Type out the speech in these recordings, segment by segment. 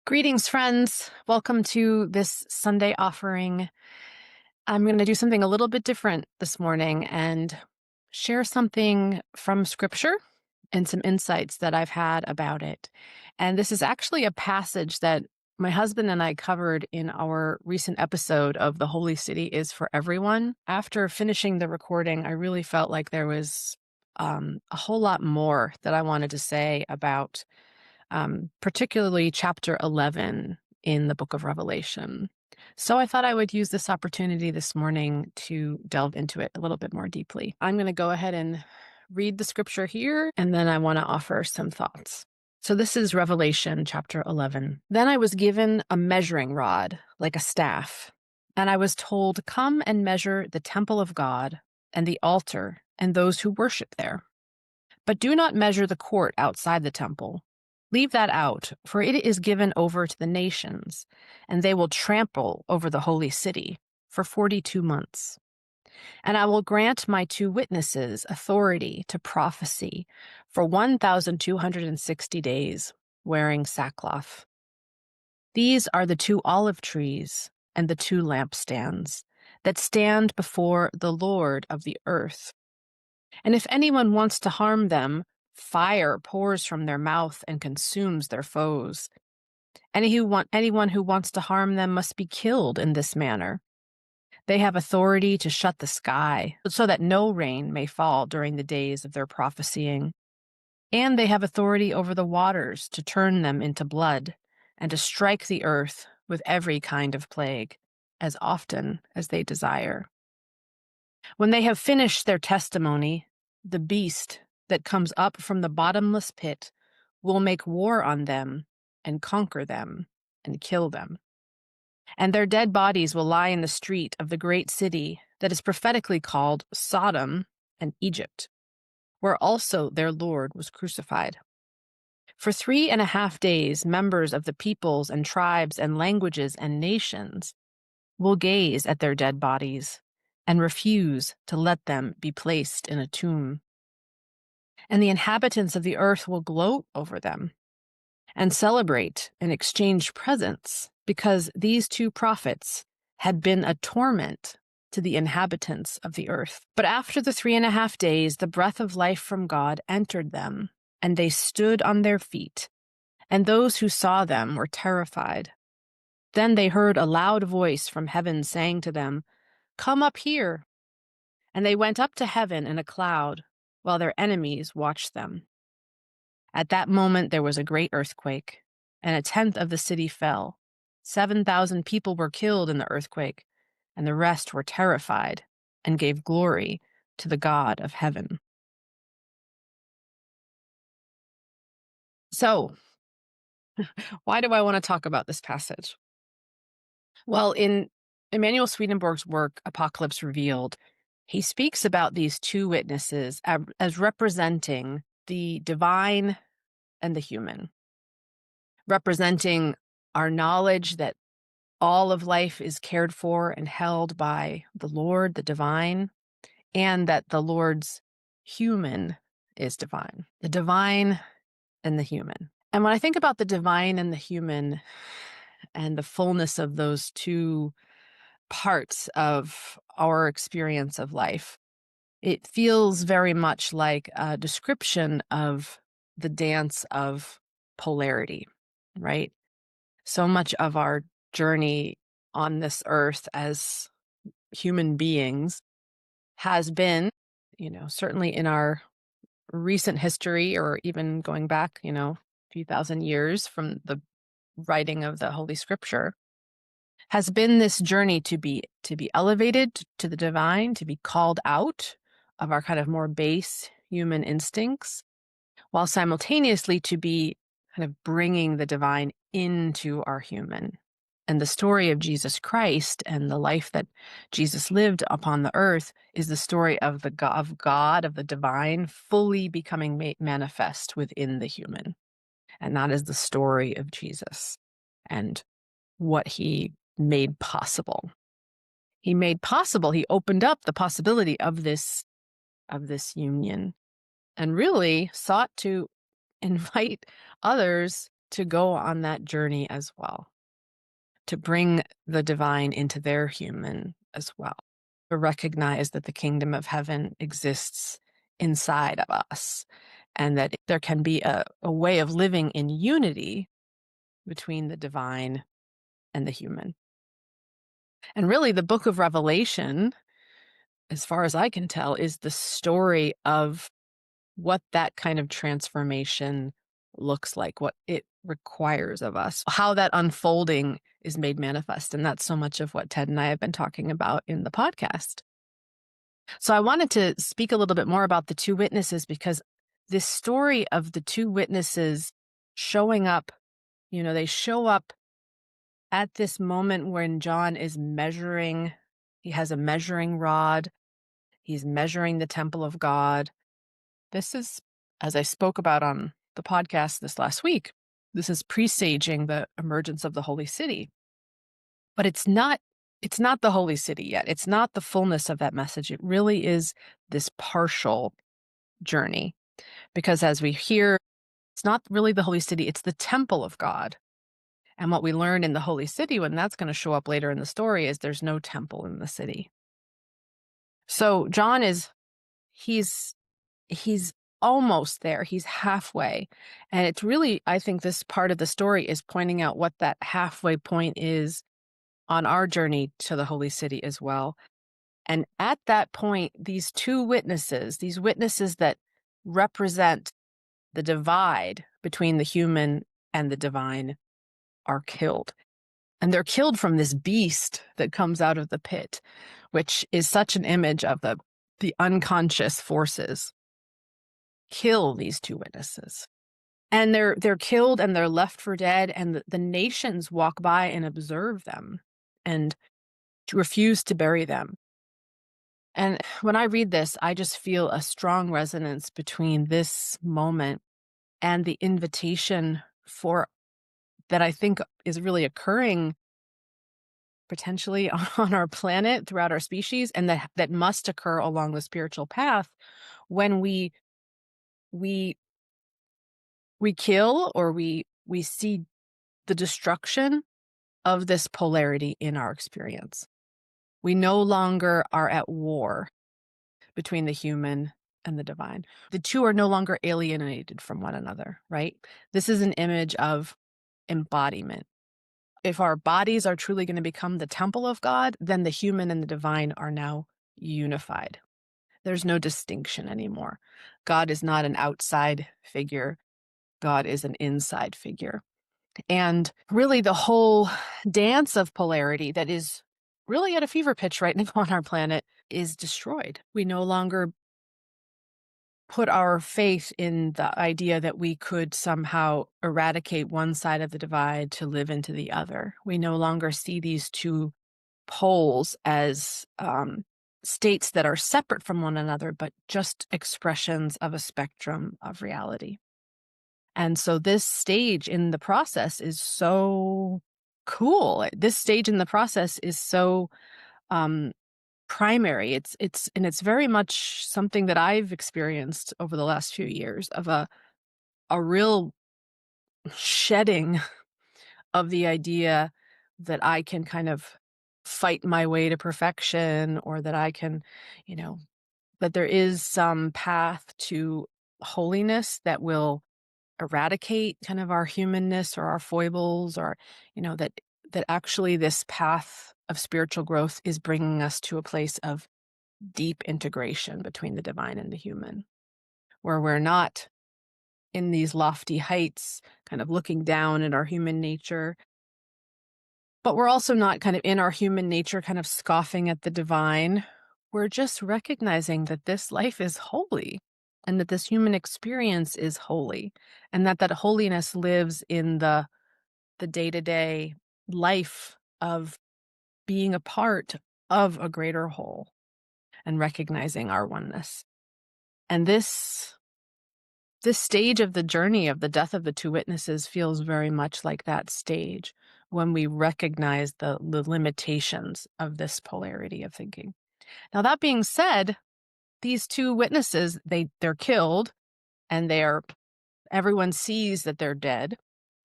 Greetings, friends. Welcome to this Sunday offering. I'm going to do something a little bit different this morning and share something from Scripture and some insights that I've had about it. And this is actually a passage that my husband and I covered in our recent episode of The Holy City is for Everyone. After finishing the recording, I really felt like there was a whole lot more that I wanted to say about particularly chapter 11 in the book of Revelation. So I thought I would use this opportunity this morning to delve into it a little bit more deeply. I'm going to go ahead and read the scripture here, and then I want to offer some thoughts. So this is Revelation chapter 11. Then I was given a measuring rod, like a staff, and I was told, "Come and measure the temple of God and the altar and those who worship there. But do not measure the court outside the temple. Leave that out, for it is given over to the nations, and they will trample over the holy city for 42 months. And I will grant my two witnesses authority to prophecy for 1,260 days, wearing sackcloth. These are the two olive trees and the two lampstands that stand before the Lord of the earth. And if anyone wants to harm them, fire pours from their mouth and consumes their foes. Anyone who wants to harm them must be killed in this manner. They have authority to shut the sky so that no rain may fall during the days of their prophesying. And they have authority over the waters to turn them into blood and to strike the earth with every kind of plague, as often as they desire. When they have finished their testimony, the beast that comes up from the bottomless pit will make war on them and conquer them and kill them. And their dead bodies will lie in the street of the great city that is prophetically called Sodom and Egypt, where also their Lord was crucified. For 3.5 days, members of the peoples and tribes and languages and nations will gaze at their dead bodies and refuse to let them be placed in a tomb. And the inhabitants of the earth will gloat over them and celebrate and exchange presents, because these two prophets had been a torment to the inhabitants of the earth. But after the 3.5 days, the breath of life from God entered them, and they stood on their feet, and those who saw them were terrified. Then they heard a loud voice from heaven saying to them, "Come up here." And they went up to heaven in a cloud, while their enemies watched them. At that moment there was a great earthquake, and 1/10 of the city fell. 7,000 people were killed in the earthquake, and the rest were terrified and gave glory to the God of heaven. So, why do I want to talk about this passage? Well, in Emanuel Swedenborg's work, Apocalypse Revealed, he speaks about these two witnesses as representing the divine and the human, representing our knowledge that all of life is cared for and held by the Lord, the divine, and that the Lord's human is divine. The divine and the human. And when I think about the divine and the human and the fullness of those two parts of our experience of life, it feels very much like a description of the dance of polarity, right? So much of our journey on this earth as human beings has been, certainly in our recent history, or even going back, a few thousand years from the writing of the Holy Scripture, has been this journey to be elevated to the divine, to be called out of our kind of more base human instincts, while simultaneously to be kind of bringing the divine into our human. And the story of Jesus Christ and the life that Jesus lived upon the earth is the story of God, of the divine, fully becoming manifest within the human. And that is the story of Jesus and what he made possible. He opened up the possibility of this union, and really sought to invite others to go on that journey as well, to bring the divine into their human as well, to recognize that the kingdom of heaven exists inside of us and that there can be a way of living in unity between the divine and the human. And really, the book of Revelation, as far as I can tell, is the story of what that kind of transformation looks like, what it requires of us, how that unfolding is made manifest. And that's so much of what Ted and I have been talking about in the podcast. So I wanted to speak a little bit more about the two witnesses because this story of the two witnesses showing up, they show up at this moment when John is measuring. He has a measuring rod. He's measuring the temple of God. This is, as I spoke about on the podcast this last week, this is presaging the emergence of the holy city. But it's not the holy city yet. It's not the fullness of that message. It really is this partial journey. Because as we hear, it's not really the holy city, it's the temple of God. And what we learn in the holy city, when that's going to show up later in the story, is there's no temple in the city. So John he's almost there. He's halfway. And it's really, I think this part of the story is pointing out what that halfway point is on our journey to the holy city as well. And at that point, these two witnesses, these witnesses that represent the divide between the human and the divine, are killed. And they're killed from this beast that comes out of the pit, which is such an image of the unconscious forces. Kill these two witnesses. And they're killed and they're left for dead, and the nations walk by and observe them and refuse to bury them. And when I read this, I just feel a strong resonance between this moment and the invitation for that I think is really occurring potentially on our planet throughout our species, and that must occur along the spiritual path when we kill or we see the destruction of this polarity in our experience. We no longer are at war between the human and the divine. The two are no longer alienated from one another, right? This is an image of embodiment. If our bodies are truly going to become the temple of God, then the human and the divine are now unified. There's no distinction anymore. God is not an outside figure. God is an inside figure. And really the whole dance of polarity that is really at a fever pitch right now on our planet is destroyed. We no longer put our faith in the idea that we could somehow eradicate one side of the divide to live into the other. We no longer see these two poles as states that are separate from one another, but just expressions of a spectrum of reality. And so this stage in the process is so cool. This stage in the process is so primary. It's very much something that I've experienced over the last few years of a real shedding of the idea that I can kind of fight my way to perfection, or that I can, that there is some path to holiness that will eradicate kind of our humanness or our foibles, or that actually this path of spiritual growth is bringing us to a place of deep integration between the divine and the human, where we're not in these lofty heights kind of looking down at our human nature, but we're also not kind of in our human nature kind of scoffing at the divine. We're just recognizing that this life is holy, and that this human experience is holy, and that holiness lives in the day-to-day life of being a part of a greater whole and recognizing our oneness. And this stage of the journey of the death of the two witnesses feels very much like that stage when we recognize the limitations of this polarity of thinking. Now, that being said, these two witnesses, they're killed, and everyone sees that they're dead.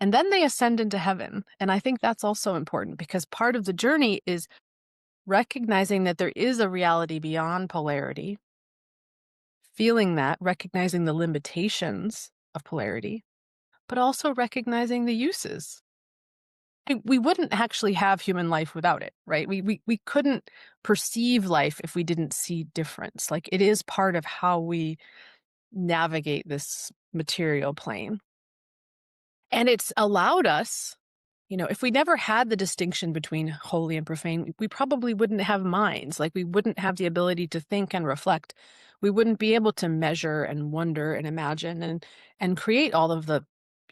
And then they ascend into heaven. And I think that's also important because part of the journey is recognizing that there is a reality beyond polarity, feeling that, recognizing the limitations of polarity, but also recognizing the uses. We wouldn't actually have human life without it, right? We couldn't perceive life if we didn't see difference. Like it is part of how we navigate this material plane. And it's allowed us, if we never had the distinction between holy and profane, we probably wouldn't have minds. Like we wouldn't have the ability to think and reflect. We wouldn't be able to measure and wonder and imagine and create all of the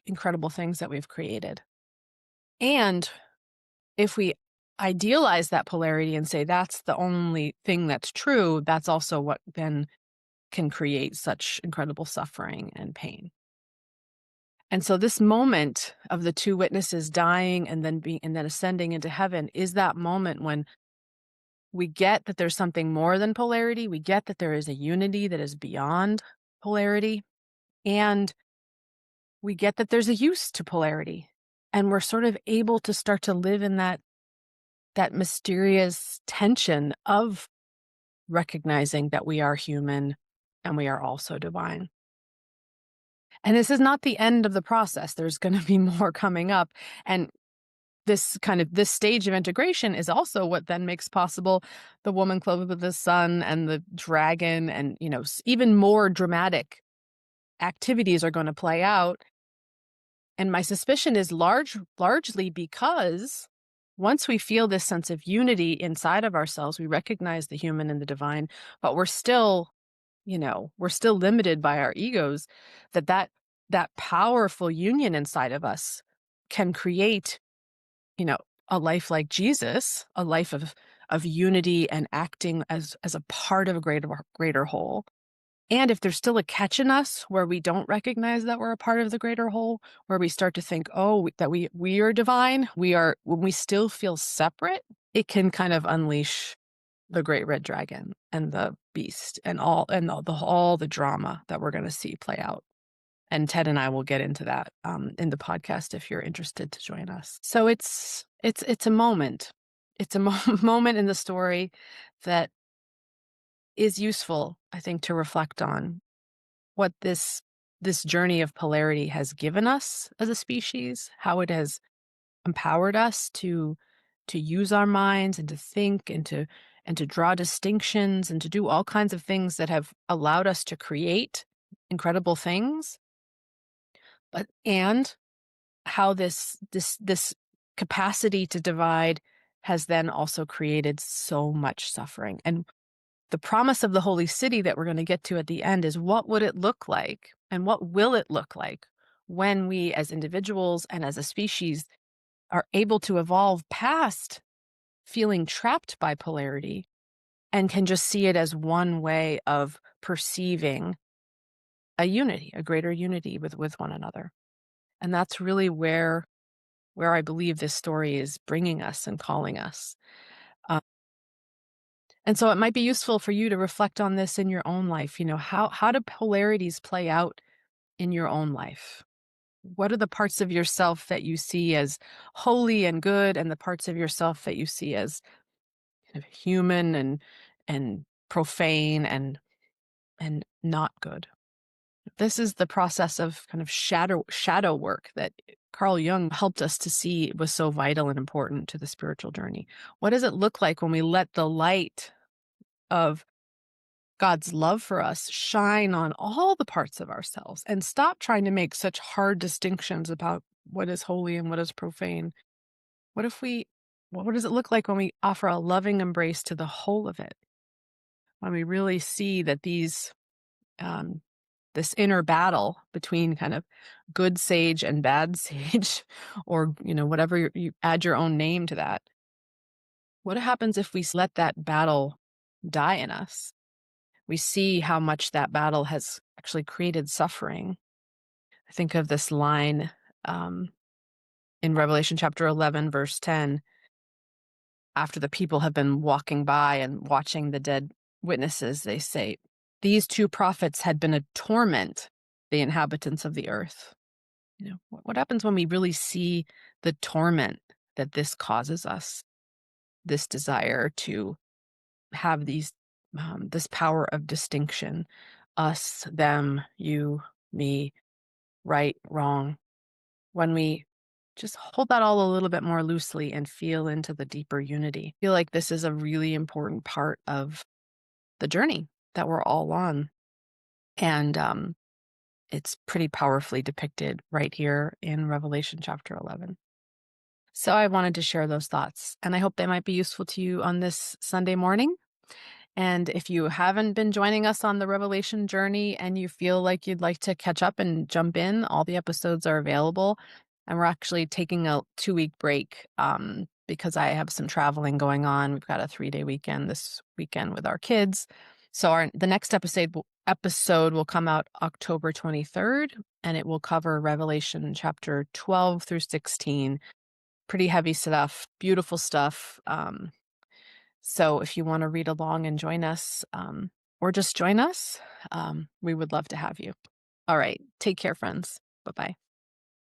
incredible things that we've created. And if we idealize that polarity and say that's the only thing that's true, that's also what then can create such incredible suffering and pain. And so this moment of the two witnesses dying and then ascending into heaven is that moment when we get that there's something more than polarity. We get that there is a unity that is beyond polarity. And we get that there's a use to polarity. And we're sort of able to start to live in that mysterious tension of recognizing that we are human and we are also divine. And this is not the end of the process. There's going to be more coming up. And this stage of integration is also what then makes possible the woman clothed with the sun and the dragon and, even more dramatic activities are going to play out. And my suspicion is largely because once we feel this sense of unity inside of ourselves, we recognize the human and the divine, but we're still limited by our egos, that powerful union inside of us can create, you know, a life like Jesus, a life of unity and acting as a part of a greater whole. And if there's still a catch in us where we don't recognize that we're a part of the greater whole, where we start to think, that we are divine, when we still feel separate, it can kind of unleash the great red dragon and the beast and all the drama that we're going to see play out. And Ted and I will get into that in the podcast if you're interested to join us. So it's a moment. It's a moment in the story that is useful, I think, to reflect on what this journey of polarity has given us as a species, how it has empowered us to use our minds and to think and to draw distinctions and to do all kinds of things that have allowed us to create incredible things, and how this capacity to divide has then also created so much suffering. And the promise of the holy city that we're going to get to at the end is, what would it look like and what will it look like when we as individuals and as a species are able to evolve past feeling trapped by polarity and can just see it as one way of perceiving a greater unity with one another. And that's really where I believe this story is bringing us and calling us. Um, and so it might be useful for you to reflect on this in your own life. How do polarities play out in your own life? What are the parts of yourself that you see as holy and good, and the parts of yourself that you see as kind of human and profane and not good? This is the process of kind of shadow work that Carl Jung helped us to see was so vital and important to the spiritual journey. What does it look like when we let the light of God's love for us shine on all the parts of ourselves and stop trying to make such hard distinctions about what is holy and what is profane? What does it look like when we offer a loving embrace to the whole of it? When we really see that um, this inner battle between kind of good sage and bad sage, or whatever you add your own name to that. What happens if we let that battle die in us? We see how much that battle has actually created suffering. I think of this line um, in Revelation chapter 11, verse 10, after the people have been walking by and watching the dead witnesses. They say, "These two prophets had been a torment, the inhabitants of the earth." What happens when we really see the torment that this causes us, this desire to have this power of distinction, us, them, you, me, right, wrong, when we just hold that all a little bit more loosely and feel into the deeper unity. I feel like this is a really important part of the journey that we're all on. And it's pretty powerfully depicted right here in Revelation chapter 11. So I wanted to share those thoughts, and I hope they might be useful to you on this Sunday morning. And if you haven't been joining us on the Revelation journey and you feel like you'd like to catch up and jump in, all the episodes are available. And we're actually taking a 2-week break because I have some traveling going on. We've got a 3-day weekend this weekend with our kids. So the next episode will come out October 23rd, and it will cover Revelation chapter 12 through 16. Pretty heavy stuff, beautiful stuff. So if you want to read along and join us, or just join us, we would love to have you. All right. Take care, friends. Bye bye.